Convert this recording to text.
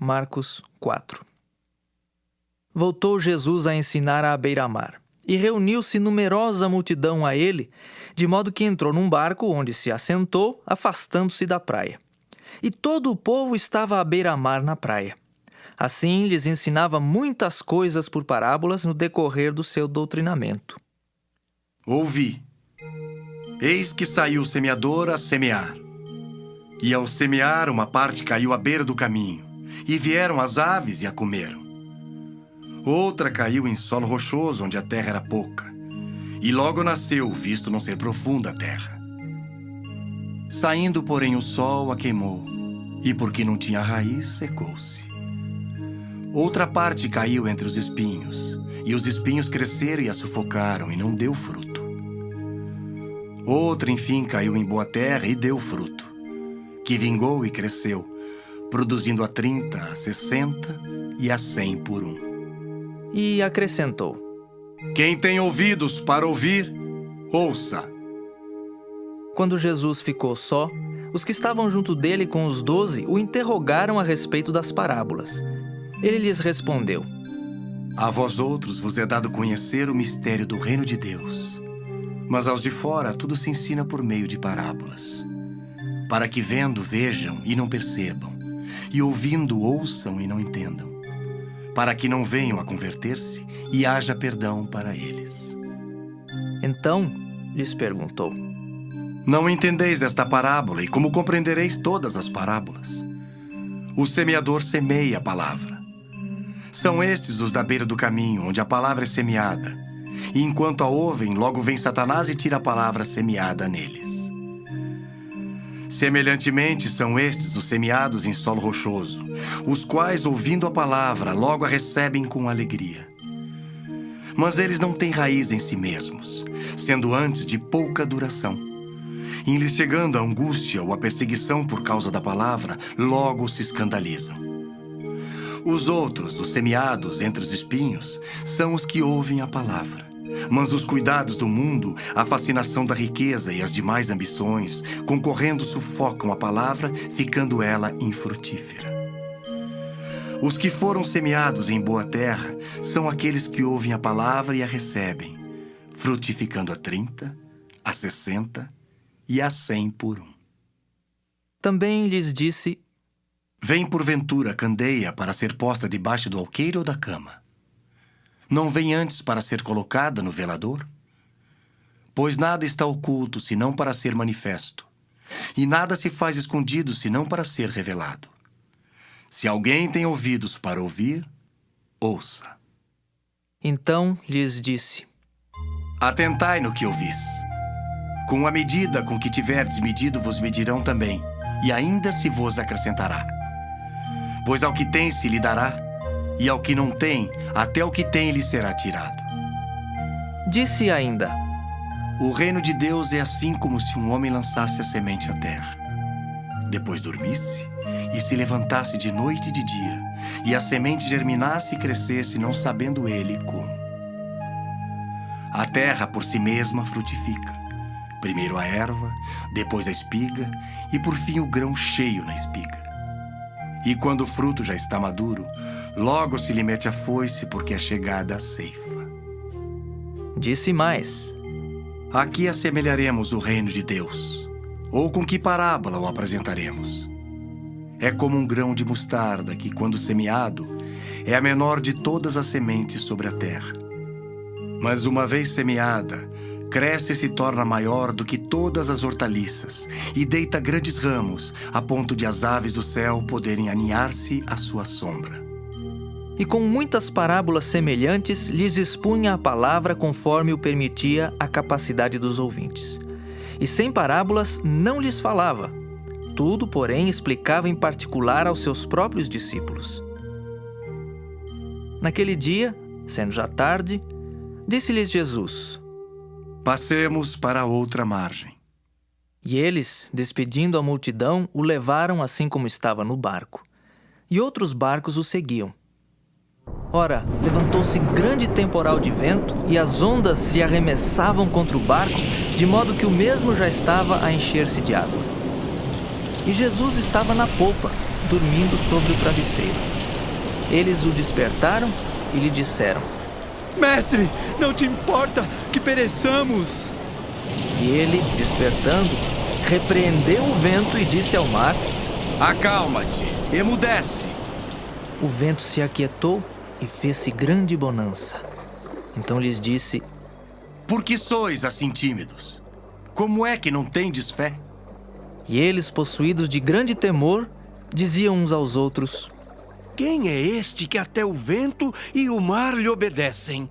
Marcos 4. Voltou Jesus a ensinar à beira-mar, e reuniu-se numerosa multidão a ele, de modo que entrou num barco onde se assentou, afastando-se da praia. E todo o povo estava à beira-mar na praia. Assim lhes ensinava muitas coisas por parábolas no decorrer do seu doutrinamento. Ouvi. Eis que saiu o semeador a semear. E ao semear, uma parte caiu à beira do caminho, e vieram as aves e a comeram. Outra caiu em solo rochoso, onde a terra era pouca, e logo nasceu, visto não ser profunda a terra. Saindo, porém, o sol a queimou, e porque não tinha raiz, secou-se. Outra parte caiu entre os espinhos, e os espinhos cresceram e a sufocaram, e não deu fruto. Outra, enfim, caiu em boa terra e deu fruto, que vingou e cresceu, produzindo a 30, a 60 e a 100 por um. E acrescentou: Quem tem ouvidos para ouvir, ouça. Quando Jesus ficou só, os que estavam junto dele com os 12 o interrogaram a respeito das parábolas. Ele lhes respondeu: A vós outros vos é dado conhecer o mistério do reino de Deus, mas aos de fora tudo se ensina por meio de parábolas, para que vendo vejam e não percebam, e ouvindo ouçam e não entendam, para que não venham a converter-se e haja perdão para eles. Então lhes perguntou: Não entendeis esta parábola, e como compreendereis todas as parábolas? O semeador semeia a palavra. São estes os da beira do caminho, onde a palavra é semeada. E enquanto a ouvem, logo vem Satanás e tira a palavra semeada neles. Semelhantemente, são estes os semeados em solo rochoso, os quais, ouvindo a palavra, logo a recebem com alegria. Mas eles não têm raiz em si mesmos, sendo antes de pouca duração. Em lhes chegando a angústia ou a perseguição por causa da palavra, logo se escandalizam. Os outros, os semeados entre os espinhos, são os que ouvem a palavra. Mas os cuidados do mundo, a fascinação da riqueza e as demais ambições, concorrendo sufocam a palavra, ficando ela infrutífera. Os que foram semeados em boa terra são aqueles que ouvem a palavra e a recebem, frutificando a 30, a 60 e a 100 por um. Também lhes disse: Vem porventura a candeia para ser posta debaixo do alqueire ou da cama? Não vem antes para ser colocada no velador? Pois nada está oculto, senão para ser manifesto, e nada se faz escondido, senão para ser revelado. Se alguém tem ouvidos para ouvir, ouça. Então lhes disse: Atentai no que ouvis. Com a medida com que tiverdes medido, vos medirão também, e ainda se vos acrescentará. Pois ao que tem se lhe dará, e ao que não tem, até o que tem lhe será tirado. Disse ainda: O reino de Deus é assim como se um homem lançasse a semente à terra. Depois dormisse e se levantasse de noite e de dia, e a semente germinasse e crescesse, não sabendo ele como. A terra por si mesma frutifica. Primeiro a erva, depois a espiga, e por fim o grão cheio na espiga. E quando o fruto já está maduro, logo se lhe mete a foice, porque é chegada a ceifa. Disse mais: A que assemelharemos o reino de Deus? Ou com que parábola o apresentaremos? É como um grão de mostarda que, quando semeado, é a menor de todas as sementes sobre a terra. Mas uma vez semeada, cresce e se torna maior do que todas as hortaliças, e deita grandes ramos, a ponto de as aves do céu poderem aninhar-se à sua sombra. E com muitas parábolas semelhantes lhes expunha a palavra conforme o permitia a capacidade dos ouvintes. E sem parábolas não lhes falava. Tudo, porém, explicava em particular aos seus próprios discípulos. Naquele dia, sendo já tarde, disse-lhes Jesus: Passemos para outra margem. E eles, despedindo a multidão, o levaram assim como estava no barco. E outros barcos o seguiam. Ora, levantou-se grande temporal de vento, e as ondas se arremessavam contra o barco, de modo que o mesmo já estava a encher-se de água. E Jesus estava na popa, dormindo sobre o travesseiro. Eles o despertaram e lhe disseram: Mestre, não te importa que pereçamos? E ele, despertando, repreendeu o vento e disse ao mar: Acalma-te, emudece. O vento se aquietou e fez-se grande bonança. Então lhes disse: Por que sois assim tímidos? Como é que não tendes fé? E eles, possuídos de grande temor, diziam uns aos outros: Quem é este que até o vento e o mar lhe obedecem?